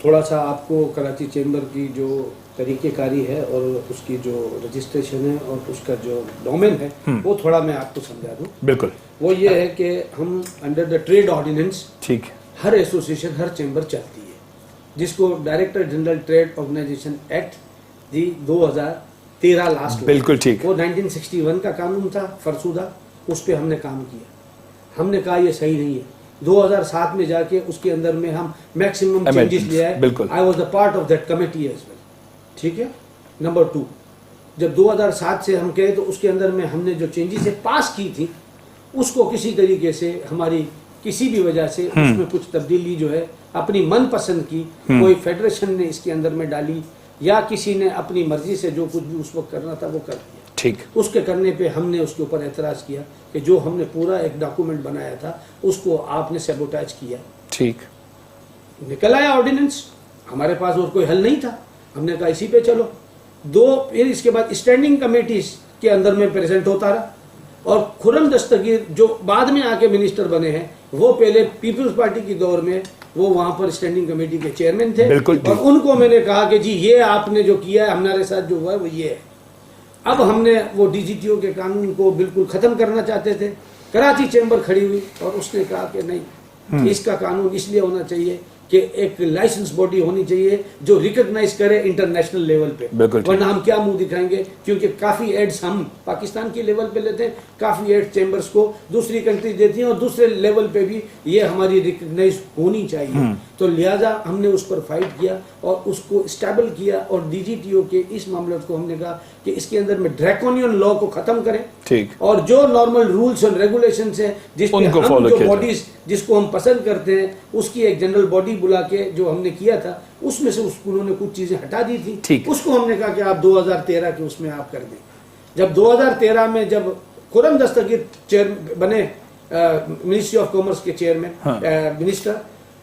تھوڑا سا آپ کو کراچی چیمبر کی جو طریقہ کاری ہے اور اس کی جو رجسٹریشن ہے اور اس کا جو ڈومین ہے وہ تھوڑا میں آپ کو سمجھا دوں. بالکل. وہ یہ ہے کہ ہم انڈر دا ٹریڈ آرڈیننس ٹھیک ہر ایسوسیشن ہر چیمبر چلتی ہے جس کو director general trade organisation act دی 2013 لاسٹ. بالکل ٹھیک. وہ 1961 کا قانون تھا فرسودہ, اس پہ ہم نے کام کیا. ہم نے کہا یہ صحیح نہیں ہے. 2007 میں جا کے اس کے اندر میں ہم میکسیمم چینجز لے آئے. I was the part of that committee as well. ٹھیک ہے. نمبر 2, جب 2007 سے ہم کہے تو اس کے اندر میں ہم نے جو چینجز پاس کی تھی اس کو کسی طریقے سے ہماری کسی بھی وجہ سے اس میں کچھ تبدیلی جو ہے اپنی من پسند کی کوئی فیڈریشن نے اس کے اندر میں ڈالی یا کسی نے اپنی مرضی سے جو کچھ بھی اس وقت کرنا تھا وہ کر دیا. ٹھیک. اس کے کرنے پہ ہم نے اس کے اوپر اعتراض کیا کہ جو ہم نے پورا ایک ڈاکومنٹ بنایا تھا اس کو آپ نے سیبوٹیج کیا. ٹھیک. نکل آیا آرڈیننس, ہمارے پاس اور کوئی حل نہیں تھا. ہم نے کہا اسی پہ چلو. پھر اس کے بعد اسٹینڈنگ کمیٹیز کے اندر میں پریزنٹ ہوتا رہا اور خرم دستگیر جو بعد میں آ کے منسٹر بنے ہیں وہ پہلے پیپلز پارٹی کی دور میں وہ وہاں پر اسٹینڈنگ کمیٹی کے چیئرمین تھے اور ان کو میں نے کہا کہ جی یہ آپ نے جو کیا ہے ہمارے ساتھ جو ہوا ہے وہ یہ ہے. اب ہم نے وہ ڈی جی ٹی او کے قانون کو بالکل ختم کرنا چاہتے تھے. کراچی چیمبر کھڑی ہوئی اور اس نے کہا کہ نہیں, اس کا قانون اس لیے ہونا چاہیے کہ ایک لائسنس باڈی ہونی چاہیے جو ریکگنائز کرے انٹرنیشنل لیول پہ, ورنہ ہم کیا منہ دکھائیں گے. کیونکہ کافی ایڈس ہم پاکستان کی لیول پہ لیتے ہیں, کافی ایڈ چیمبرز کو دوسری کنٹری دیتی ہیں اور دوسرے لیول پہ بھی یہ ہماری ریکگنائز ہونی چاہیے. تو لہٰذا ہم نے اس پر فائٹ کیا اور اس کو اسٹیبل کیا اور ڈی جی ٹی او کے اس معاملے کو ہم نے کہا کہ اس کے اندر میں ڈریکونین لا کو ختم کریں. ٹھیک. اور جو نارمل رولز اینڈ ریگولیشنز ہیں جس پہ ہم جو باڈیز جس کو ہم پسند کرتے ہیں اس کی ایک جنرل باڈی بلا کے جو ہم نے کیا تھا اس میں سے انہوں نے کچھ چیزیں ہٹا دی تھی. اس کو ہم نے کہا کہ آپ 2013 کے اس میں آپ کر دیں. جب 2013 میں جب خرم دستگیر بنے منسٹری آف کامرس کے چیئرمین منسٹر,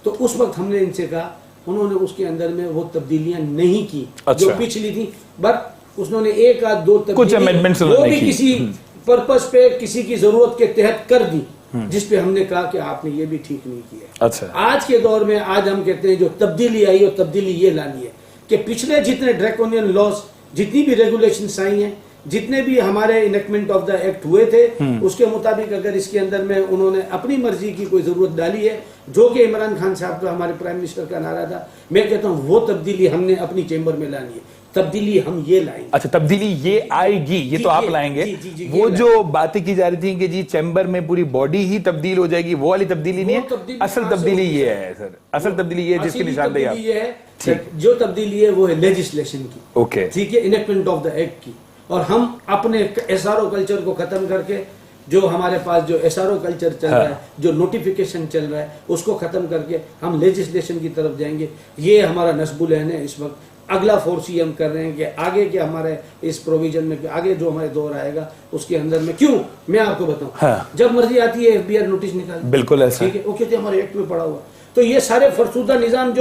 تو اس وقت ہم نے ان سے کہا, انہوں نے اس کے اندر میں وہ تبدیلیاں نہیں کی جو پچھلی تھی, بٹ انہوں نے ایک آدھ دو تبدیلی وہ بھی کسی پرپس پہ کسی کی ضرورت کے تحت کر دی جس پہ ہم نے کہا کہ آپ نے یہ بھی ٹھیک نہیں کیا. اچھا. آج کے دور میں آج ہم کہتے ہیں جو تبدیلی آئی اور تبدیلی یہ لانی ہے کہ پچھلے جتنے ڈریکونین لاز جتنی بھی ریگولیشنز آئی ہیں جتنے بھی ہمارے انیکٹمنٹ آف دا ایکٹ ہوئے تھے اس کے مطابق اگر اس کے اندر میں انہوں نے اپنی مرضی کی کوئی ضرورت ڈالی ہے جو کہ عمران خان صاحب کا ہمارے پرائم منسٹر کا نعرہ تھا, میں کہتا ہوں وہ تبدیلی ہم نے اپنی چیمبر میں لانی ہے. تبدیلی ہم یہ لائیں گے. اچھا, تبدیلی یہ آئے گی, یہ تو آپ لائیں گے. وہ جو باتیں کی جا رہی تھی کہ جی چیمبر میں پوری باڈی ہی تبدیل ہو جائے گی, وہ والی تبدیلی نہیں ہے. اصل تبدیلی یہ ہے سر, اصل تبدیلی یہ جس کی نشاندہی آپ جو تبدیلی ہے وہ ہے لیجسلیشن کی. اوکے. ٹھیک ہے, انیکٹمنٹ آف دا ایکٹ کی. اور ہم اپنے ایس آر او کلچر کو ختم کر کے جو ہمارے پاس جو ایس آر او کلچر چل رہا ہے جو نوٹیفیکیشن چل رہا ہے اس کو ختم کر کے ہم لیجسلیشن کی طرف جائیں گے. یہ ہمارا نصب العین ہے اس وقت. اگلا فورس یہ ہم کر رہے ہیں کہ آگے کے ہمارے اس پروویژن میں آگے جو ہمارے دور آئے گا اس کے اندر میں کیوں میں آپ کو بتاؤں, جب مرضی آتی ہے ایف بی آر نوٹس نکال, بالکل ایسا, ٹھیک ہے, وہ کہتے ہیں ہمارے ایکٹ میں پڑا ہوا. تو یہ سارے فرسودہ نظام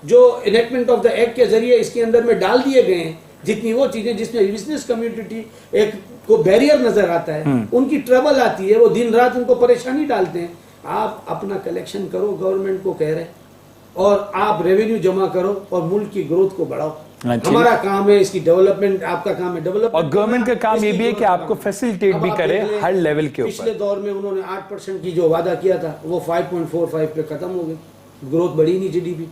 جو انیکٹمنٹ آف دا ایکٹ کے ذریعے اس کے اندر میں ڈال دیے گئے ہیں, جتنی وہ چیزیں جس میں بزنس کمیونٹی ایک کو بیریئر نظر آتا ہے, ان کی ٹربل آتی ہے, وہ دن رات ان کو پریشانی ڈالتے ہیں. آپ اپنا کلیکشن کرو, گورنمنٹ کو کہہ رہے ہیں, اور آپ ریونیو جمع کرو اور ملک کی گروتھ کو بڑھاؤ. ہمارا کام ہے اس کی ڈیولپمنٹ, آپ کا کام ہے ڈیولپمنٹ, اور گورنمنٹ کا کام یہ بھی ہے کہ آپ کو فیسیلیٹیٹ بھی کرے ہر لیول کے اوپر. پچھلے دور میں انہوں نے 8% کی جو وعدہ کیا تھا وہ 5.45 پہ ختم ہو گئی, گروتھ بڑھی نہیں جی ڈی پی.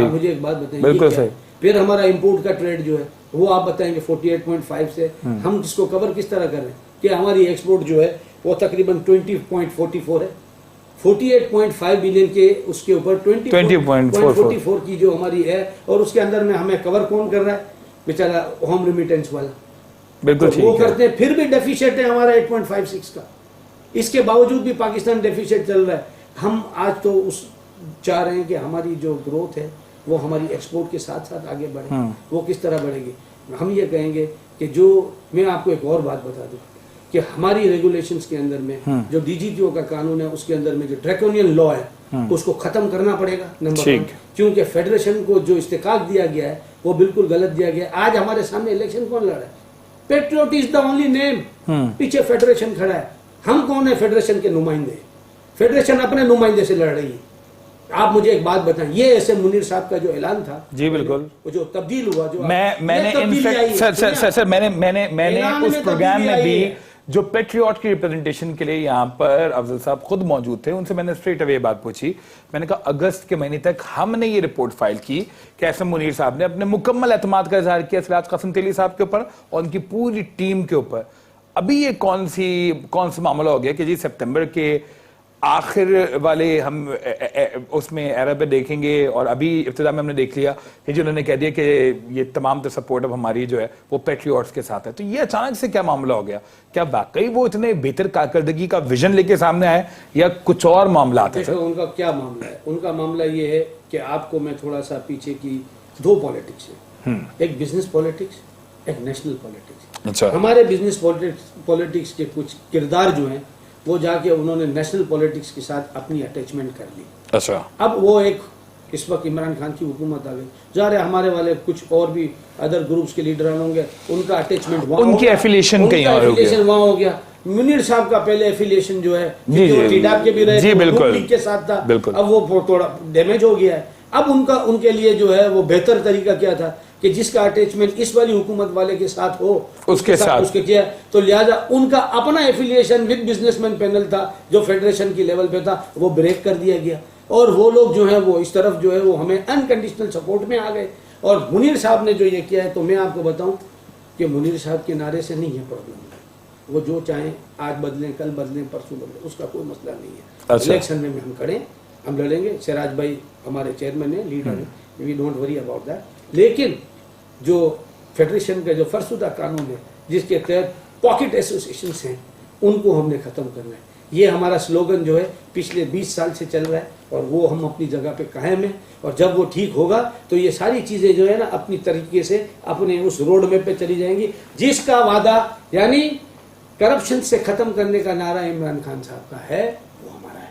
مجھے ایک بات بتائیں, بالکل صحیح. پھر ہمارا امپورٹ کا ٹریڈ جو ہے وہ آپ بتائیں گے 48.5 سے ہم اس کو کور کس طرح کر رہے ہیں کہ ہماری ایکسپورٹ جو ہے وہ تقریباً 20.44 ہے. 48.5 بلین کے اس کے اوپر 20.44 کی جو ہماری ہے, اور اس کے اندر میں ہمیں کور کون کر رہا ہے, بیچارہ ہوم ریمیٹنس والا. بالکل وہ کرتے ہیں, پھر بھی ڈیفیشٹ ہے ہمارا 8.56 کا. اس کے باوجود بھی پاکستان ڈیفیشٹ چل رہا ہے. ہم آج تو اس چاہ رہے ہیں کہ ہماری جو گروتھ ہے وہ ہماری ایکسپورٹ کے ساتھ ساتھ آگے بڑھے. وہ کس طرح بڑھے گی؟ ہم یہ کہیں گے کہ جو میں آپ کو ایک اور بات بتا دوں کہ ہماری ریگولیشنز کے اندر میں جو ڈی جی ٹی او کا قانون ہے اس کے اندر میں جو ڈریکونین لا ہے اس کو ختم کرنا پڑے گا. نمبر 1, کیونکہ فیڈریشن کو جو استحقاق دیا گیا ہے وہ بالکل غلط دیا گیا ہے. آج ہمارے سامنے الیکشن کون لڑ رہا ہے؟ پیٹریوٹ از دا اونلی نیم, پیچھے فیڈریشن کھڑا ہے. ہم کون ہے فیڈریشن کے نمائندے؟ فیڈریشن اپنے نمائندے سے لڑ رہی ہے. آپ مجھے ایک بات بتائیں, یہ ایسے منیر صاحب کا جو اعلان تھا, جی بالکل, وہ جو تبدیل ہوا, جو میں نے انفیکٹ سر میں نے اس پروگرام میں بھی جو پیٹریوٹ کی ریپرزنٹیشن کے لیے یہاں پر افضل صاحب خود موجود تھے, ان سے میں نے اسٹریٹ اوے بات پوچھی. میں نے کہا اگست کے مہینے تک ہم نے یہ رپورٹ فائل کی کہ ایسے منیر صاحب نے اپنے مکمل اعتماد کا اظہار کیا سراج قاسم تیلی صاحب کے اوپر اور ان کی پوری ٹیم کے اوپر. ابھی یہ کون سا معاملہ ہو گیا کہ جی سپتمبر کے آخر والے ہم اس میں ایرا پہ دیکھیں گے, اور ابھی ابتدا میں ہم نے دیکھ لیا کہ جی انہوں نے کہہ دیا کہ یہ تمام تر سپورٹ اب ہماری جو ہے وہ پیٹریوٹس کے ساتھ ہے. تو یہ اچانک سے کیا معاملہ ہو گیا؟ کیا واقعی وہ اتنے بہتر کارکردگی کا ویژن لے کے سامنے آئے یا کچھ اور معاملات ہیں؟ ان کا کیا معاملہ ہے؟ ان کا معاملہ یہ ہے کہ آپ کو میں تھوڑا سا پیچھے کی دو پالیٹکس ہیں, ایک بزنس پالیٹکس, ایک نیشنل پالیٹکس. ہمارے بزنس پالیٹکس کے کچھ کردار جو ہیں وہ جا کے انہوں نے نیشنل پالیٹکس کے ساتھ اپنی اٹیچمنٹ کر لی. اچھا, اب وہ ایک اس وقت عمران خان کی حکومت آ گئی, ظاہر ہے ہمارے والے کچھ اور بھی ادر گروپس کے لیڈران ہوں گے, ان کا اٹیچمنٹ وہاں, ان کی ایفیلیشن کہیں اور ہو گیا, وہاں ہو گیا. منیر صاحب کا پہلے ایفیلیشن جو ہے ٹیڈاپ کے بھی رہے, لیگ کے ساتھ تھا, اب وہ تھوڑا ڈیمیج ہو گیا ہے. اب ان کے لیے جو ہے وہ بہتر طریقہ کیا تھا کہ جس کا اٹیچمنٹ اس والی حکومت والے کے ساتھ ہو اس کے ساتھ اس کے کیا, تو لہذا ان کا اپنا affiliation with business man panel تھا جو فیڈریشن کی لیول پہ تھا, وہ بریک کر دیا گیا, اور وہ لوگ جو ہیں وہ اس طرف جو ہے وہ ہمیں انکنڈیشنل سپورٹ میں آ گئے. اور منیر صاحب نے جو یہ کیا ہے, تو میں آپ کو بتاؤں کہ منیر صاحب کے نعرے سے نہیں ہے پرابلم, وہ جو چاہیں آج بدلیں, کل بدلیں, پرسوں بدلیں, اس کا کوئی مسئلہ نہیں ہے. الیکشن میں ہم کھڑے, ہم لڑیں گے, سراج بھائی ہمارے چیئرمین ہیں, لیڈر ہیں, we don't worry about that. لیکن جو فیڈریشن کا جو فرسودہ قانون ہے جس کے تحت پاکٹ ایسوسیشنز ہیں, ان کو ہم نے ختم کرنا ہے. یہ ہمارا سلوگن جو ہے پچھلے 20 سال سے چل رہا ہے, اور وہ ہم اپنی جگہ پہ قائم ہیں, اور جب وہ ٹھیک ہوگا تو یہ ساری چیزیں جو ہے نا اپنی طریقے سے اپنے اس روڈ میپ پہ چلی جائیں گی, جس کا وعدہ یعنی کرپشن سے ختم کرنے کا نعرہ عمران خان صاحب کا ہے, وہ ہمارا ہے.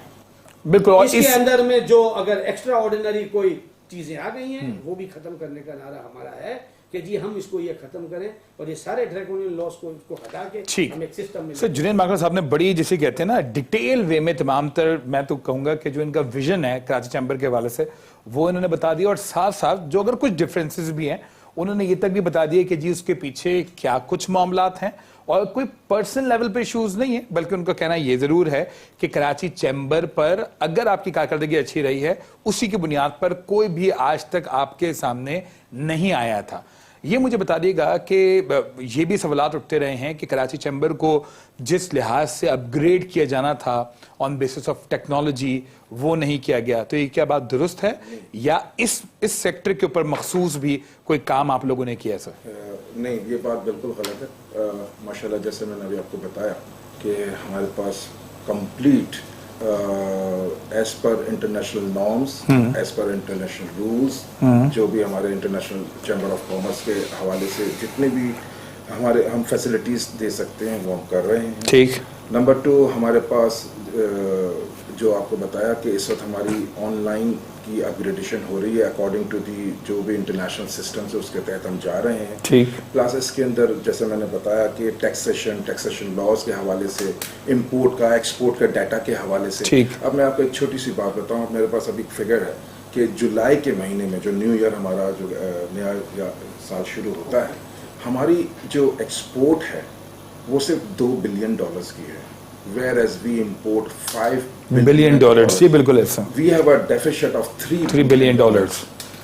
بالکل, اس کے اندر میں جو اگر ایکسٹرا آرڈینری کوئی چیزیں آ گئی ہیں وہ بھی ختم کرنے کا نعرہ ہمارا ہے کہ جی ہم اس کو یہ ختم کریں, اور یہ سارے ڈریکونین لاس کو اس کو ہٹا کے ہم ایک سسٹم میں. سر جنید ماکڑا صاحب نے بڑی جسے کہتے ہیں نا ڈیٹیل وے میں تمام تر, میں تو کہوں گا کہ جو ان کا ویژن ہے کراچی چیمبر کے حوالے سے وہ انہوں نے بتا دیا, اور ساتھ ساتھ جو اگر کچھ ڈفرینسز بھی ہیں انہوں نے یہ تک بھی بتا دیا کہ جی اس کے پیچھے کیا کچھ معاملات ہیں, اور کوئی پرسنل لیول پہ ایشوز نہیں ہے, بلکہ ان کا کہنا یہ ضرور ہے کہ کراچی چیمبر پر اگر آپ کی کارکردگی اچھی رہی ہے اسی کی بنیاد پر کوئی بھی آج تک آپ کے سامنے نہیں آیا تھا. یہ مجھے بتا دیے گا کہ یہ بھی سوالات اٹھتے رہے ہیں کہ کراچی چیمبر کو جس لحاظ سے اپ گریڈ کیا جانا تھا آن بیسس آف ٹیکنالوجی وہ نہیں کیا گیا, تو یہ کیا بات درست ہے یا اس سیکٹر کے اوپر مخصوص بھی کوئی کام آپ لوگوں نے کیا ہے؟ سر نہیں, یہ بات بالکل غلط ہے. ماشاءاللہ جیسے میں نے ابھی آپ کو بتایا کہ ہمارے پاس complete as per international norms, as per international rules, جو بھی ہمارے انٹرنیشنل چیمبر آف کامرس کے حوالے سے جتنے بھی ہم فیسلٹیز دے سکتے ہیں وہ ہم کر رہے ہیں. ٹھیک. نمبر 2, ہمارے پاس جو آپ کو بتایا کہ اس وقت ہماری آن لائن کی اپگریڈیشن ہو رہی ہے اکارڈنگ ٹو دی جو بھی انٹرنیشنل سسٹمز ہے اس کے تحت ہم جا رہے ہیں. ٹھیک. پلس اس کے اندر جیسے میں نے بتایا کہ ٹیکسیشن لاز کے حوالے سے, امپورٹ کا ایکسپورٹ کا ڈیٹا کے حوالے سے. ٹھیک. اب میں آپ کو ایک چھوٹی سی بات بتاؤں, میرے پاس ابھی فگر ہے کہ جولائی کے مہینے میں جو نیو ایئر ہمارا جو نیا سال شروع ہوتا ہے, ہماری جو ایکسپورٹ ہے وہ صرف $2 بلین کی ہے, whereas we import $5 billion. جی بالکل ایسا. We have a deficit of $3 billion,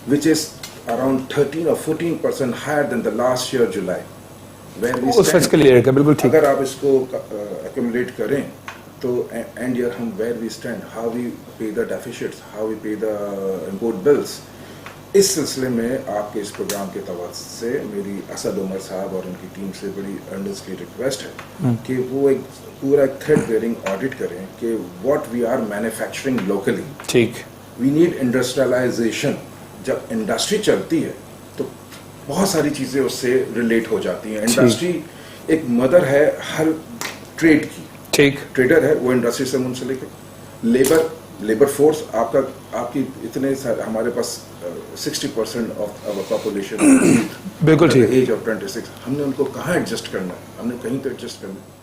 which is around 13 or 14% higher than the last year July. اس فسکل ایئر کا بالکل ٹھیک. اگر آپ اس کو accumulate کریں تو end year ہم where we stand, how we pay the deficits, how we pay the import bills. اس سلسلے میں آپ کے اس پروگرام کے توسط سے میری اسد عمر صاحب اور ان کی ٹیم سے بڑی ارنسٹلی ریکویسٹ ہے کہ وہ ایک پورا تھریڈ بیئرنگ آڈٹ کریں کہ what we are manufacturing locally. ٹھیک. We need industrialisation. جب انڈسٹری چلتی ہے تو بہت ساری چیزیں اس سے ریلیٹ ہو جاتی ہیں. انڈسٹری ایک مدر ہے ہر ٹریڈ کی. ٹھیک. ٹریڈر ہے وہ انڈسٹری سے منسلک ہے. لیبر فورس آپ کی اتنے ہمارے پاس 60% آف آور پاپولیشن بالکل ٹھیک ایج آف 26. ہم نے ان کو کہاں ایڈجسٹ کرنا ہے, ہم نے کہیں تو ایڈجسٹ کرنا ہے.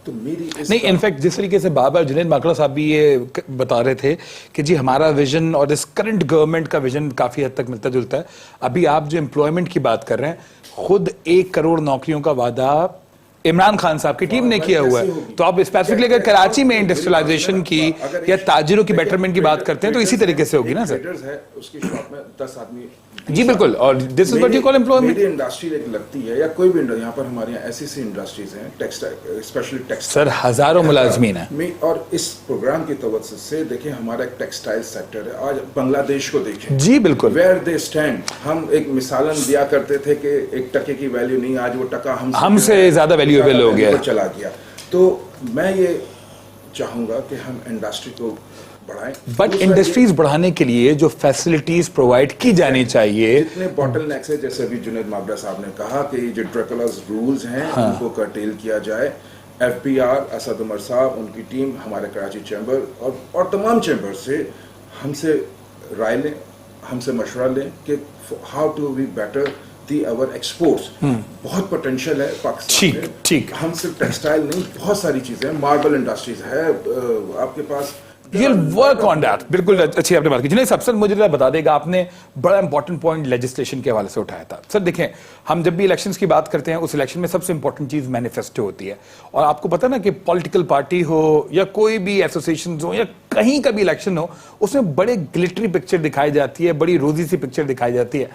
تو میری نہیں انفیکٹ جس طریقے سے بار جنید ماکڑا صاحب بھی یہ بتا رہے تھے کہ جی ہمارا ویژن اور اس کرنٹ گورنمنٹ کا ویژن کافی حد تک ملتا جلتا ہے. ابھی آپ جو امپلائمنٹ کی بات کر رہے ہیں, خود 1 کروڑ نوکریوں کا وعدہ عمران خان صاحب کی ٹیم نے کیا ہوا ہے. تو آپ اسپیسیفکلی اگر کراچی میں انڈسٹریلائزیشن کی یا تاجروں کی بیٹرمنٹ کی بات کرتے ہیں تو اسی طریقے سے ہوگی نا سر. اس کی شاپ میں 10 آدمی, جی بالکل, اور this is what you call employment. میری انڈسٹری ایک لگتی ہے یا کوئی بھی یہاں پر ہمارے یہاں ایسی انڈسٹریز ہیں ٹیکسٹائل, اسپیشلی ٹیکسٹائل, سر ہزاروں ملازمین ہیں. اور اس پروگرام کی توسط سے دیکھیں ہمارا ایک ٹیکسٹائل سیکٹر ہے. آج بنگلہ دیش کو دیکھیں, جی بالکل, ویئر دے اسٹینڈ. ہم ایک مثالن دیا کرتے تھے کہ 1 ٹکے کی ویلیو نہیں, آج وہ ٹکا ہم سے زیادہ ویلیوبل ہو گیا, چلا گیا. تو میں یہ چاہوں گا کہ ہم انڈسٹری کو بڑھائیں, بٹ انڈسٹریز بڑھانے کے لیے جو فیسلٹیز پرووائڈ کی جانی چاہیے, جتنے باٹل نیکس ہے, جیسے ابھی جنید ماکڑا صاحب نے کہا کہ جو ڈریکولاز رولز ہیں ان کو کرٹیل کیا جائے. FBR اسد عمر صاحب, ان کی ٹیم, ہمارے کراچی چیمبر اور تمام چیمبر سے ہم سے رائے لیں, ہم سے مشورہ لیں کہ how to be better the اور ایکسپورٹس. بہت پوٹینشیل ہے پاکستان میں. ٹھیک, ہم صرف ٹیکسٹائل نہیں, بہت ساری چیزیں ہیں, ماربل انڈسٹریز ہے آپ کے پاس. You'll work on that. بالکل اچھی آپ نے بات کی. جنہیں سب سے مجھے بتا دے گا, آپ نے بڑا امپورٹنٹ پوائنٹ لیجسلیشن کے حوالے سے اٹھایا تھا. سر دیکھیں, ہم جب بھی الیکشنز کی بات کرتے ہیں, اس الیکشن میں سب سے امپورٹنٹ چیز مینیفیسٹو ہوتی ہے. اور آپ کو پتا نا کہ پولیٹیکل پارٹی ہو یا کوئی بھی ایسوسیشنز ہو یا کہیں کا بھی الیکشن ہو, اس میں بڑے گلٹری پکچر دکھائی جاتی ہے, بڑی روزی سی پکچر دکھائی جاتی ہے.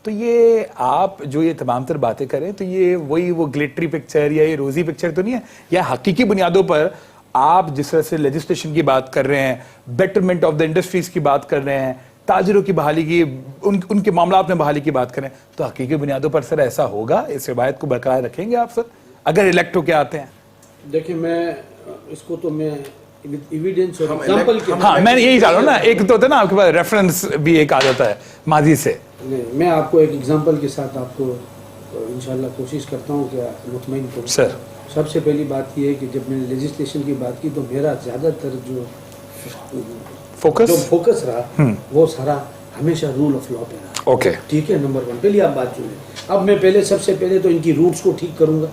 تو یہ آپ جو یہ تمام تر باتیں کریں تو یہ وہی وہ گلٹری پکچر یا یہ روزی پکچر تو نہیں ہے, یا حقیقی بنیادوں پر آپ جس طرح سے لیجسلیشن کی بات کر رہے ہیں, بیٹرمنٹ آف دا انڈسٹریز کی بات کر رہے ہیں, تاجروں کی بحالی کی, ان کے معاملات میں بحالی کی بات کریں, تو حقیقی بنیادوں پر سر ایسا ہوگا؟ اس روایت کو برقرار رکھیں گے آپ سر اگر الیکٹ ہو کے آتے ہیں؟ دیکھیں میں اس کو تو میں ایویڈنس اور ایگزامپل کے, ہاں میں یہی چاہ رہا ہوں نا, ایک تو ہوتا ہے نا آپ کے پاس ریفرنس بھی ایک آ جاتا ہے ماضی سے. میں آپ کو ایک ایگزامپل کے ساتھ آپ کو انشاءاللہ کوشش کرتا ہوں کہ مطمئن کروں. سر سب سے پہلی بات یہ ہے کہ جب میں نے لیجسلیشن کی بات کی تو میرا زیادہ تر جو فوکس رہا وہ سارا ہمیشہ رول آف لا پہ رہا. اوکے ٹھیک ہے, نمبر 1 پہلی آپ بات سنیں. اب میں سب سے پہلے تو ان کی روٹس کو ٹھیک کروں گا.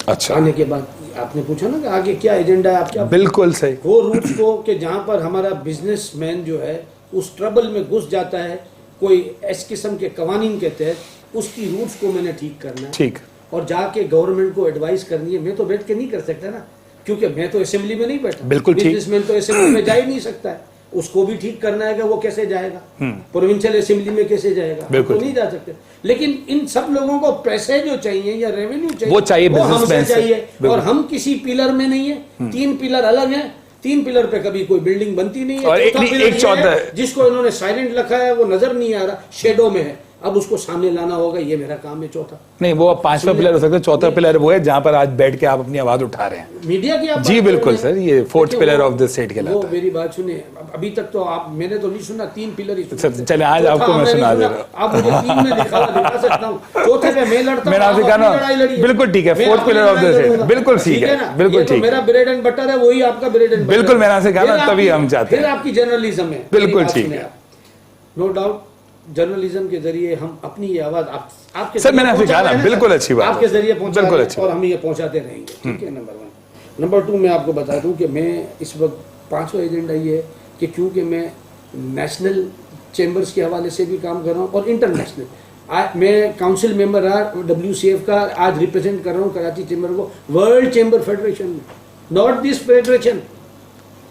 اچھا, آنے کے بعد آپ نے پوچھا نا کہ آگے کیا ایجنڈا ہے آپ کا, بالکل صحیح. وہ روٹس کو کہ جہاں پر ہمارا بزنس مین جو ہے اس ٹربل میں گھس جاتا ہے کوئی اس قسم کے قوانین کے تحت, اس کی روٹس کو میں نے ٹھیک کرنا ہے. ٹھیک, اور جا کے گورنمنٹ کو ایڈوائز کرنی ہے. میں تو بیٹھ کے نہیں کر سکتا نا, کیونکہ میں تو اسمبلی میں نہیں بیٹھا. بالکل ٹھیک. بزنس مین تو اسمبلی میں جا ہی نہیں سکتا ہے, اس کو بھی ٹھیک کرنا ہے کہ وہ کیسے جائے گا, پروونشل اسمبلی میں کیسے جائے گا, تو نہیں جا سکتے. لیکن ان سب لوگوں کو پیسے جو چاہیے یا ریونیو چاہیے, وہ چاہیے ہم سے چاہیے. اور ہم کسی پیلر میں نہیں ہیں, 3 پیلر الگ ہیں. 3 پیلر پہ کبھی کوئی بلڈنگ بنتی نہیں ہے. جس کو انہوں نے سائلنٹ رکھا ہے وہ نظر نہیں آ رہا, شیڈو میں ہے. اب اس کو سامنے لانا ہوگا, یہ میرا کام ہے. چوتھا نہیں, وہ 5واں پلر ہو سکتا ہے, 4تھا پلر وہ ہے جہاں پر آج بیٹھ کے آپ اپنی آواز اٹھا رہے ہیں میڈیا کی. جی بالکل سر, یہ 4تھ پلر آف دا اسٹیٹ کے وہ میری بات سنیں. ابھی تک تو آپ, میں نے تو نہیں سنا 3 پلر ہی سنا. چلیں آج آپ کو میں سنا دے رہا ہوں. آپ مجھے 3 میں دکھا سکتا ہوں, چوتھے پہ میں لڑتا ہوں. میں نے آپ سے کہا نا بالکل ٹھیک ہے, 4تھ پلر آف دا اسٹیٹ, بالکل ٹھیک ہے, بالکل ٹھیک. میرا بریڈ اینڈ بٹر ہے, وہی آپ کا بریڈ اینڈ بٹر. بالکل میں نے آپ سے کہا نا, تبھی ہم چاہتے ہیں. پھر آپ کی جرنلزم ہے. بالکل ٹھیک ہے, نو ڈاؤٹ جرنلزم کے ذریعے ہم اپنی یہ آواز آپ کے سر میں نے آپ سے کہا نا, بالکل اچھی بات, آپ کے ذریعے پہنچا رہے ہیں اور ہم یہ پہنچاتے رہیں گے. ٹھیک ہے, نمبر 1. نمبر 2 میں آپ کو بتا دوں کہ میں اس وقت 5واں ایجنڈا یہ ہے کہ کیونکہ میں نیشنل چیمبرز کے حوالے سے بھی کام کر رہا ہوں اور انٹرنیشنل, میں کاؤنسل ممبر رہا WCF کا, آج ریپرزینٹ کر رہا ہوں کراچی چیمبر کو ورلڈ چیمبر فیڈریشن میں. ناٹ دس فیڈریشن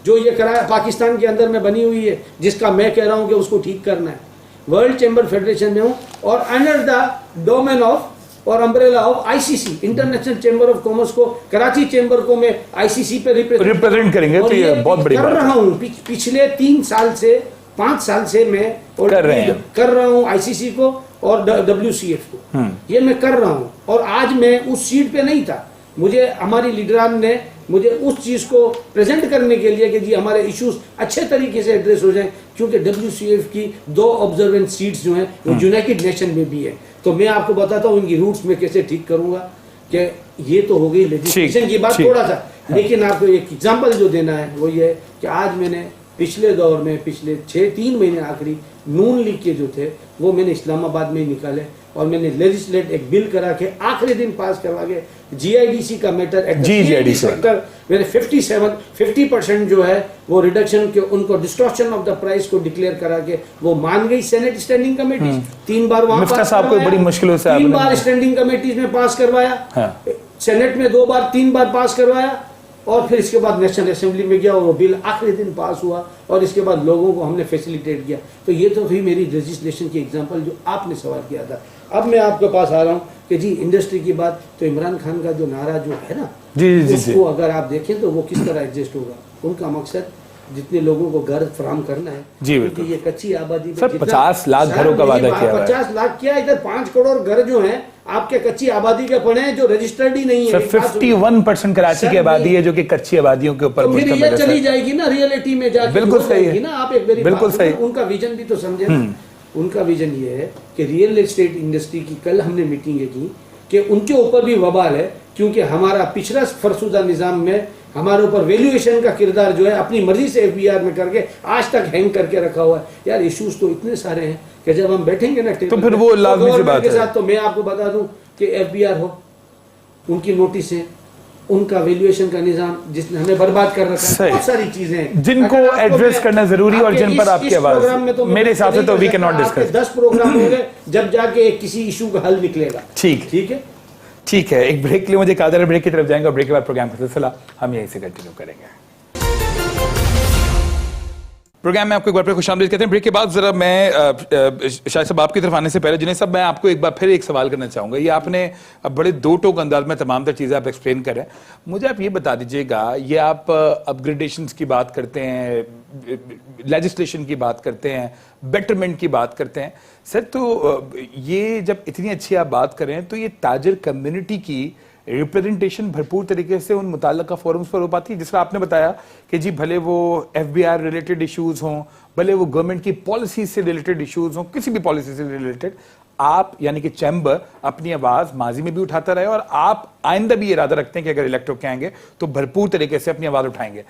جو یہ کرا پاکستان کے اندر میں بنی ہوئی ہے, جس کا میں کہہ رہا ہوں کہ اس کو ٹھیک کرنا ہے. ورلڈ چیمبر فیڈریشن میں ہوں اور انڈر دا ڈومین آف اور umbrella of ICC international chamber of commerce کو, کراچی چیمبر کو میں ICC پہ ریپرزینٹ کریں گے. تو یہ بہت بڑی بات کر رہا ہوں. پچھلے 3 سال سے 5 سال سے میں کر رہا ہوں ICC کو اور WCF کو, یہ میں کر رہا ہوں. اور آج میں اس سیٹ پہ نہیں تھا, مجھے ہماری لیڈران نے مجھے اس چیز کو پریزنٹ کرنے کے لیے کہ جی ہمارے ایشوز اچھے طریقے سے ایڈریس ہو جائیں, کیونکہ WCF کی 2 آبزرونٹ سیٹس جو ہیں وہ یونائٹڈ نیشن میں بھی ہے. تو میں آپ کو بتاتا ہوں ان کی روٹس میں کیسے ٹھیک کروں گا. کہ یہ تو ہو گئی لیجسلیشن کی بات تھوڑا سا, لیکن آپ کو ایک ایگزامپل جو دینا ہے وہ یہ ہے کہ آج میں نے پچھلے دور میں پچھلے 3 مہینے آخری نون لیگ کے جو تھے وہ میں نے اسلام آباد میں ہی نکالے. اور میں نے لیجسلیٹ ایک بل کرا کے آخری دن پاس کروا کے GIDC کا میٹر ایٹ GIDC سیکٹر میں نے 50% جو ہے وہ ریڈکشن کے ان کو ڈسٹورشن آف دا پرائس کو ڈکلیئر کرا کے وہ مان گئی سینٹ اسٹینڈنگ کمیٹی 3 بار وہاں مفتہ صاحب کو بڑی مشکلوں سے 3 بار اسٹینڈنگ کمیٹیز میں پاس کروایا، سینٹ میں 2 بار 3 بار پاس کروایا، اور پھر اس کے بعد نیشنل اسمبلی میں گیا اور وہ بل آخری دن پاس ہوا، اور اس کے بعد لوگوں کو ہم نے فیسیلیٹیٹ کیا. تو یہ تو تھی میری لیجسلیشن کی ایگزامپل جو آپ نے سوال کیا تھا. اب میں آپ کے پاس آ رہا ہوں کہ جی انڈسٹری کی بات، تو عمران خان کا جو نعرہ جو ہے نا اس کو اگر آپ دیکھیں تو وہ کس طرح ایڈجسٹ ہوگا. ان کا مقصد جتنے لوگوں کو گھر فراہم کرنا ہے، کیونکہ یہ کچی آبادی سر 50 لاکھ گھروں کا وعدہ کیا ہے. 50 لاکھ کیا، ادھر 5 کروڑ گھر جو ہیں آپ کے کچی آبادی کے پڑے ہیں جو رجسٹرڈ ہی نہیں ہے. سر 51% کراچی کی آبادی ہے جو کہ کچی آبادیوں کے اوپر مشتمل ہے. پھر یہ چلی جائے گی نا ریئلٹی میں جا کے. بالکل صحیح ہے نا. آپ ایک میری بالکل صحیح. ان کا ویژن بھی تو سمجھے نا. ان کا ویژن یہ ہے کہ ریئل اسٹیٹ انڈسٹری کی کل ہم نے میٹنگیں کی کہ ان کے اوپر بھی وبال ہے، کیونکہ ہمارا پچھلا فرسودہ نظام میں ہمارے اوپر ویلیویشن کا کردار جو ہے اپنی مرضی سے FBR میں کر کے آج تک ہینگ کر کے رکھا ہوا ہے. یار ایشوز تو اتنے سارے ہیں کہ جب ہم بیٹھیں گے نا تو پھر وہ لازمی سی بات ہے. تو میں آپ کو بتا دوں کہ FBR ہو، ان کی نوٹسیں، ان کا ویلیویشن کا نظام جس نے ہمیں برباد کر رکھا ہے، بہت ساری چیزیں ہیں جن کو ایڈریس کرنا ضروری اور جن پر آپ کی آواز میرے حساب سے تو we can not discuss. 10 program ہوں گے جب جا کے کسی ایشو کا حل نکلے گا. ٹھیک ہے. ٹھیک ہے. ایک بریک کے لیے مجھے کہا جا رہا ہے، بریک کی طرف جائیں گے اور بریک کے بعد پروگرام کا سلسلہ ہم یہیں سے کنٹینیو کریں گے. پروگرام میں آپ کو ایک بار پھر خوش آمدید کہتے ہیں. بریک کے بعد ذرا میں شاہد صاحب آپ کی طرف آنے سے پہلے جنید صاحب میں آپ کو ایک بار پھر ایک سوال کرنا چاہوں گا. یہ آپ نے بڑے دو ٹوک انداز میں تمام تر چیزیں آپ ایکسپلین کریں. مجھے آپ یہ بتا دیجئے گا، یہ آپ اپ گریڈیشنز کی بات کرتے ہیں، لیجسلیشن کی بات کرتے ہیں، بیٹرمنٹ کی بات کرتے ہیں سر، تو یہ جب اتنی اچھی آپ بات کریں تو یہ تاجر کمیونٹی کی ریپرزنٹیشن بھرپور طریقے سے ان متعلقہ فورمز پر ہو پاتی ہے؟ جس طرح آپ نے بتایا کہ جی بھلے وہ FBR ریلیٹڈ ایشوز ہوں، بھلے وہ گورنمنٹ کی پالیسی سے ریلیٹڈ ایشوز ہوں، کسی بھی پالیسی سے ریلیٹڈ، آپ یعنی کہ چیمبر اپنی آواز ماضی میں بھی اٹھاتا رہے اور آپ آئندہ بھی ارادہ رکھتے ہیں کہ اگر الیکٹ ہو کے آئیں گے تو بھرپور طریقے سے اپنی آواز اٹھائیں گے.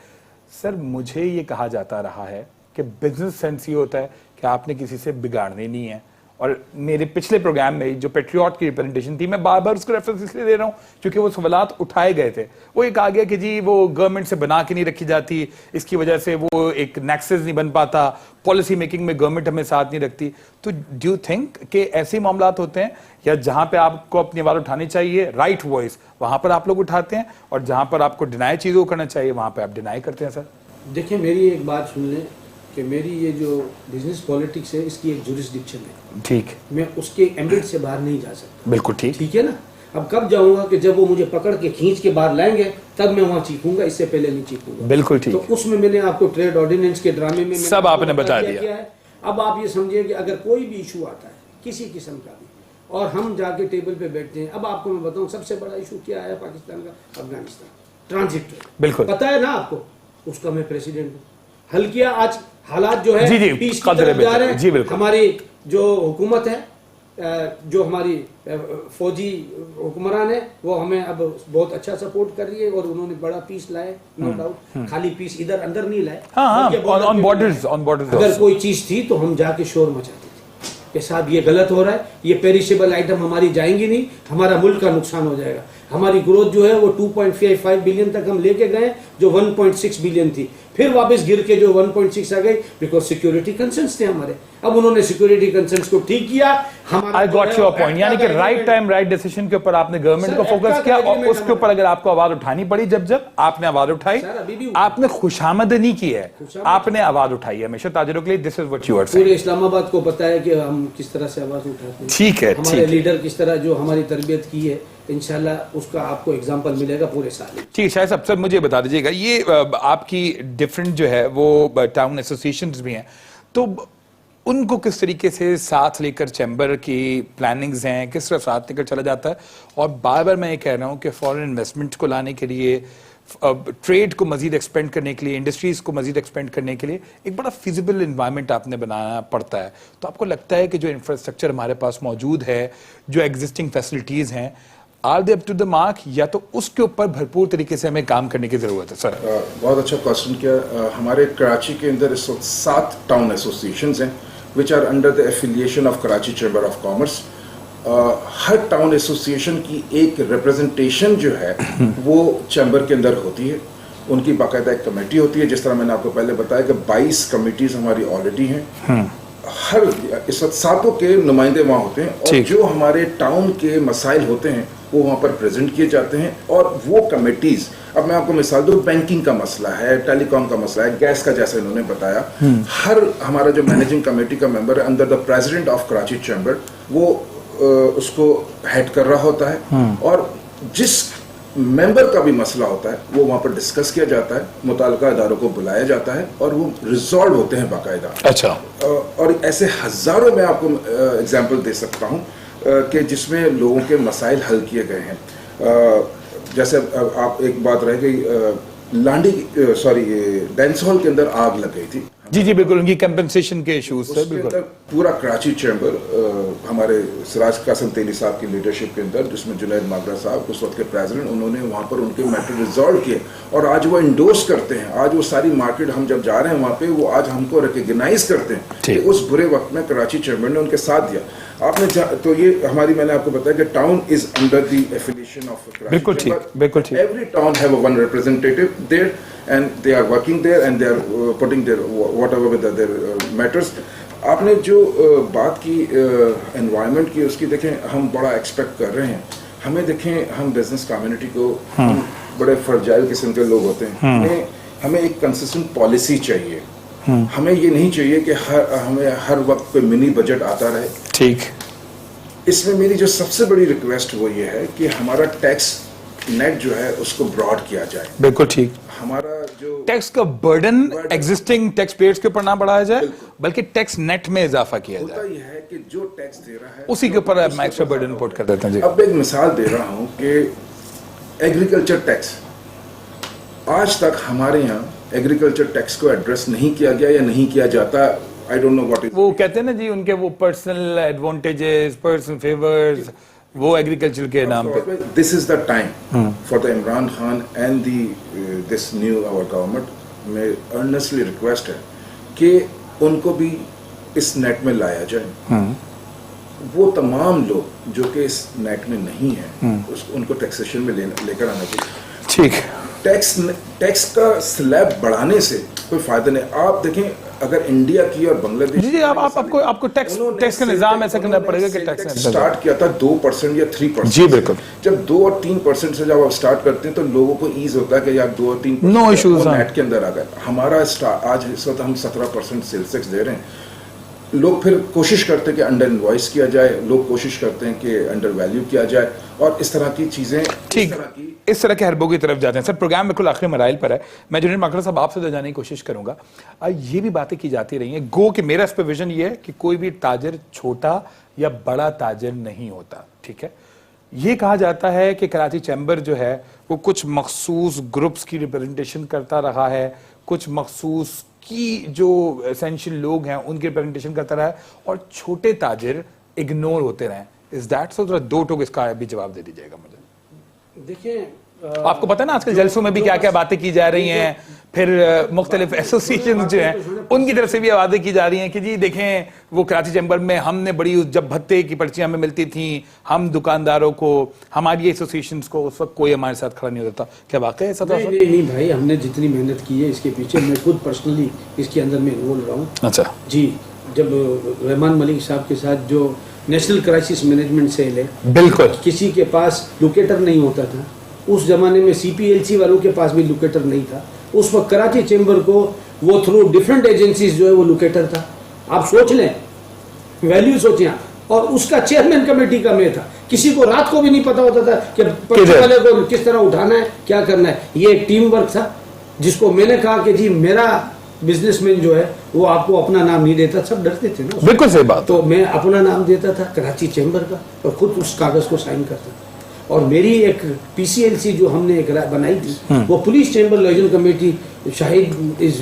سر مجھے یہ کہا جاتا رہا ہے کہ بزنس سینس یہ ہوتا ہے کہ آپ نے کسی سے بگاڑنے نہیں ہے، اور میرے پچھلے پروگرام میں جو پیٹریوٹ کی ریپرزنٹیشن تھی، میں بار بار اس کو ریفرنس اس لیے دے رہا ہوں کیونکہ وہ سوالات اٹھائے گئے تھے. وہ یہ کہا گیا کہ جی وہ گورنمنٹ سے بنا کے نہیں رکھی جاتی، اس کی وجہ سے وہ ایک نیکسس نہیں بن پاتا، پالیسی میکنگ میں گورنمنٹ ہمیں ساتھ نہیں رکھتی. تو ڈو یو تھنک کہ ایسے معاملات ہوتے ہیں، یا جہاں پہ آپ کو اپنی آواز اٹھانی چاہیے رائٹ وائس وہاں پر آپ لوگ اٹھاتے ہیں، اور جہاں پر آپ کو ڈینائی چیزوں کو کرنا چاہیے وہاں پہ آپ ڈینائی کرتے ہیں؟ سر دیکھیں میری ایک بات سن لیں کہ میری یہ جو بزنس پالیٹکس ہے اس کی ایک جورسڈکشن ہے. ٹھیک. میں اس کے ایمبٹ سے باہر نہیں جا سکتا. بالکل ٹھیک. ٹھیک ہے نا. اب کب جاؤں گا کہ جب وہ مجھے پکڑ کے کھینچ کے باہر لائیں گے تب میں وہاں چیخوں گا، اس سے پہلے نہیں چیخوں گا. بالکل ٹھیک. تو اس میں نے آپ کو ٹریڈ آرڈیننس کے ڈرامے میں سب آپ نے بتا دیا ہے. اب آپ یہ سمجھیں کہ اگر کوئی بھی ایشو آتا ہے کسی قسم کا بھی اور ہم جا کے ٹیبل پہ بیٹھتے ہیں، اب آپ کو میں بتاؤں سب سے بڑا ایشو کیا ہے پاکستان کا؟ افغانستان ٹرانزٹ. بالکل پتا ہے نا آپ کو، اس کا میں پریسیڈنٹ ہوں. حل کیا آج حالات جو ہے پیس کی طرف جا رہے ہیں. ہماری جو حکومت ہے، جو ہماری فوجی حکمران ہے، وہ ہمیں اب بہت اچھا سپورٹ کر رہی ہے اور انہوں نے بڑا پیس لائے. نو ڈاؤٹ خالی پیس ادھر اندر نہیں لائے. آن بارڈرز اگر کوئی چیز تھی تو ہم جا کے شور مچاتے تھے کہ صاحب یہ غلط ہو رہا ہے، یہ پیریشیبل آئٹم ہماری جائیں گی نہیں، ہمارا ملک کا نقصان ہو جائے گا. ہماری گروتھ جو ہے وہ 2.55 بلین تک ہم لے کے گئے جو 1.6 بلین تھی، پھر واپس گر کے جو 1.6 آ گئی بیکاز سیکیورٹی کنسرنس تھے ہمارے. اب انہوں نے سیکیورٹی کنسرنس کو ٹھیک کیا. I got your point. یعنی کہ رائٹ ٹائم رائٹ ڈیسیشن کے اوپر آپ نے گورنمنٹ کو فوکس کیا، اور اس کے اوپر اگر آپ کو آواز اٹھانی پڑی جب آپ نے آواز اٹھائی، آپ نے خوشامد نہیں کی ہے، آپ نے آواز اٹھائی ہے ہمیشہ تاجروں کے لیے. This is what you are seeing. پورے اسلام آباد کو پتا ہے کہ ہم کس طرح سے آواز اٹھاتے ہیں. ٹھیک ہے. ہمارے لیڈر کس طرح جو ہماری تربیت کی ہے، انشاءاللہ اس کا آپ کو ایگزامپل ملے گا پورے سال. ٹھیک ہے. شاہد صاحب سر مجھے بتا دیجیے گا، یہ آپ کی ڈفرینٹ جو ہے وہ ٹاؤن ایسوسیشنز بھی ہیں، تو ان کو کس طریقے سے ساتھ لے کر چیمبر کی پلاننگز ہیں، کس طرح ساتھ لے کر چلا جاتا ہے؟ اور بار بار میں یہ کہہ رہا ہوں کہ فورن انویسٹمنٹ کو لانے کے لیے، ٹریڈ کو مزید ایکسپینڈ کرنے کے لیے، انڈسٹریز کو مزید ایکسپینڈ کرنے کے لیے ایک بڑا فیزیبل انوائرمنٹ آپ نے بنانا پڑتا ہے. تو آپ کو لگتا ہے کہ جو انفراسٹرکچر ہمارے پاس موجود ہے، جو ایگزسٹنگ فیسلٹیز ہیں، are they up to the mark, یا تو اس کے اوپر بھرپور طریقے سے ہمیں کام کرنے کی ضرورت ہے؟ سر بہت اچھا کوشچن کیا. ہمارے کراچی کے اندر اس وقت 7 ٹاؤن ایسوسیشنز ہیں which are under the affiliation of Karachi Chamber of Commerce. Hare town association کی ایک ریپرزنٹیشن جو ہے وہ چیمبر کے اندر ہوتی ہے. ان کی باقاعدہ ایک کمیٹی ہوتی ہے, جس طرح میں نے آپ کو پہلے بتایا کہ 22 کمیٹیز ہماری آلریڈی ہیں. ہر اس وقت 7 کے نمائندے وہاں ہوتے ہیں, اور جو ہمارے ٹاؤن کے مسائل ہوتے ہیں وہ وہاں پر پریزنٹ کیے جاتے ہیں. اور وہ کمیٹیز, اب میں آپ کو مثال دوں, بینکنگ کا مسئلہ ہے, ٹیلی کام کا مسئلہ ہے, گیس کا, جیسے انہوں نے بتایا, ہر ہمارا جو مینیجنگ کمیٹی کا ممبر ہے under the president of Karachi chamber, وہ اس کو ہیڈ کر رہا ہوتا ہے, اور جس ممبر کا بھی مسئلہ ہوتا ہے وہ وہاں پر ڈسکس کیا جاتا ہے, متعلقہ اداروں کو بلایا جاتا ہے, اور وہ ریزالو ہوتے ہیں باقاعدہ. اچھا. اور ایسے ہزاروں میں آپ کو اگزامپل دے سکتا ہوں کہ جس میں لوگوں کے مسائل حل کیے گئے ہیں. جیسے آپ ایک بات رہ گئی, ڈینس ہال کے اندر آگ لگ گئی تھی. جی بالکل, ان کی کمپنسیشن کے ایشوز تھے. بالکل پورا کراچی چیمبر ہمارے سراج قاسم تیلی صاحب کی لیڈرشپ کے اندر, جس میں جنید ماگرا صاحب اس وقت کے پریزیڈنٹ, انہوں نے وہاں پر ان کے میٹر ریزالو کیے, اور آج وہ انڈورس کرتے ہیں. آج وہ ساری مارکیٹ ہم جب جا رہے ہیں وہاں پہ, وہ آج ہم کو ریکگنائز کرتے ہیں کہ اس برے وقت میں کراچی چیمبر نے ان کے ساتھ دیا. آپ نے تو یہ ہماری, میں نے آپ کو بتایا کہ town is under the affiliation of Karachi. بالکل ٹھیک, بالکل ٹھیک. Every town have one representative there, and they are working there, and they are putting their whatever with their matters. آپ نے جو بات کی انوائرمنٹ کی, اس کی دیکھیں ہم بڑا ایکسپیکٹ کر رہے ہیں. ہمیں دیکھیں, ہم بزنس کمیونٹی کو بڑے فرجائل قسم کے لوگ ہوتے ہیں, ہمیں ایک کنسسٹنٹ پالیسی چاہیے. ہمیں یہ نہیں چاہیے کہ ہمیں ہر وقت کوئی منی بجٹ آتا رہے. ٹھیک. اس میں میری جو سب سے بڑی ریکویسٹ وہ یہ ہے کہ ہمارا ٹیکس نیٹ جو ہے اس کو براڈ کیا جائے. بالکل ٹھیک. ہمارا جو ٹیکس کا برڈن ایگزسٹنگ ٹیکس پیئرز کے اوپر نہ بڑھایا جائے, بلکہ ٹیکس نیٹ میں اضافہ کیا جائے. ہوتا یہ ہے کہ جو ٹیکس دے رہا ہے اسی کے اوپر میں ایکسٹرا برڈن پٹ کر دیتا ہوں. جی, اب ایک مثال دے رہا ہوں کہ ایگریکلچر ٹیکس, آج تک ہمارے یہاں ایگریکلچر ٹیکس کو ایڈریس نہیں کیا گیا یا نہیں کیا جاتا. I don't know what is. وہ کہتے ہیں نا جی, ان کے وہ پرسنل ایڈوانٹیجز, پرسنل فیورز, وہ ایگریکلچر کے نام پہ. This is the time for the Imran Khan and this new our government. میں earnestly request ہے کہ ان کو بھی اس نیٹ میں لایا جائے. وہ تمام لوگ جو کہ اس نیٹ میں نہیں ہیں, ان کو ٹیکسیشن میں لے کر آنا چاہیے. ٹھیک. ٹیکس کا سلیب بڑھانے سے کوئی فائدہ نہیں. آپ دیکھیں اگر انڈیا کی اور بنگلہ دیش, جی آپ کو ٹیکس کا نظام ایسا کرنا پڑے گا کہ ٹیکس سٹارٹ کیا تھا 2% یا 3%. جی بالکل. جب 2 اور 3% سے جب آپ سٹارٹ کرتے ہیں تو لوگوں کو ایز ہوتا ہے کہ یار 2 اور 3% نو ایشوز نیٹ کے اندر آ گئے. ہمارا آج اس وقت ہم 17% سیلز ٹیکس دے رہے ہیں. لوگ پھر کوشش کرتے ہیں کہ انڈر انوائس کیا جائے, لوگ کوشش کرتے ہیں کہ انڈر ویلیو کیا جائے, اور اس طرح کی چیزیں. ٹھیک, اس طرح کے حربوں کی طرف جاتے ہیں. سر پروگرام بالکل آخری مراحل پر ہے. میں جنید ماگرا صاحب آپ سے جانے کی کوشش کروں گا. یہ بھی باتیں کی جاتی رہی ہیں, گو کہ میرا اس پہ ویژن یہ ہے کہ کوئی بھی تاجر چھوٹا یا بڑا تاجر نہیں ہوتا. ٹھیک ہے, یہ کہا جاتا ہے کہ کراچی چیمبر جو ہے وہ کچھ مخصوص گروپس کی ریپرزنٹیشن کرتا رہا ہے, کچھ مخصوص کی جو اسینشیل لوگ ہیں ان کی ریپرزنٹیشن کرتا رہا ہے, اور چھوٹے تاجر اگنور ہوتے رہے. Is that so? دو ٹوک اس کا بھی جواب دے دیجیے گا مجھے. دیکھیں, آپ کو پتا نا آج کل جلسوں میں بھی کیا کیا باتیں کی جا رہی ہیں, پھر مختلف ایسوسیشن جو ہیں ان کی طرف سے بھی آوازیں کی جا رہی ہیں کہ جی دیکھیں وہ کراچی چیمبر میں ہم نے بڑی, جب بھتے کی پرچیاں ہمیں ملتی تھیں, ہم دکانداروں کو, ہماری ایسوسیشنز کو, اس وقت کوئی ہمارے ساتھ کھڑا نہیں ہوتا تھا. کیا واقعی ایسا تھا؟ نہیں بھائی, ہم نے جتنی محنت کی ہے اس کے پیچھے, میں خود پرسنلی اس کے اندر میں انوالو رہا ہوں. اچھا جی, جب رحمان ملک صاحب کے ساتھ جو نیشنل کرائسس مینجمنٹ سیل ہے, بالکل کسی کے پاس لوکیٹر نہیں ہوتا تھا. اس زمانے میں سی پی ایل سی والوں کے پاس بھی لوکیٹر نہیں تھا. اس وقت کراچی چیمبر کو وہ تھرو ڈفرینٹ ایجنسیز جو ہے وہ لوکیٹر تھا. آپ سوچ لیں, ویلیو سوچیں آپ. اور اس کا چیئرمین کمیٹی کا میں تھا. کسی کو رات کو بھی نہیں پتا ہوتا تھا کہ پرچی والے کو کس طرح اٹھانا ہے, کیا کرنا ہے. یہ ایک ٹیم ورک تھا جس کو میں نے کہا کہ جی میرا بزنس مین جو ہے وہ آپ کو اپنا نام نہیں دیتا. سب ڈرتے تھے نا. بالکل صحیح بات. تو میں اپنا نام دیتا تھا کراچی چیمبر کا, اور خود اس کاغذ کو سائن کرتا تھا. اور میری ایک پی سی ایل سی جو ہم نے ایک بنائی تھی, وہ police chamber liaison committee, Shahid is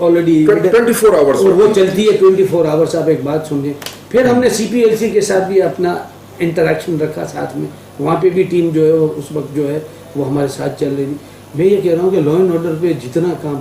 already 24 hours, اور وہ چلتی ہے 24 آورس. آپ ایک بات سن لیں. پھر ہم نے سی پی ایل سی کے ساتھ بھی اپنا انٹریکشن رکھا ساتھ میں. وہاں پہ بھی ٹیم جو ہے وہ اس وقت جو ہے وہ ہمارے ساتھ چل رہی تھی. میں یہ کہہ رہا ہوں کہ لا اینڈ آرڈر پہ جتنا کام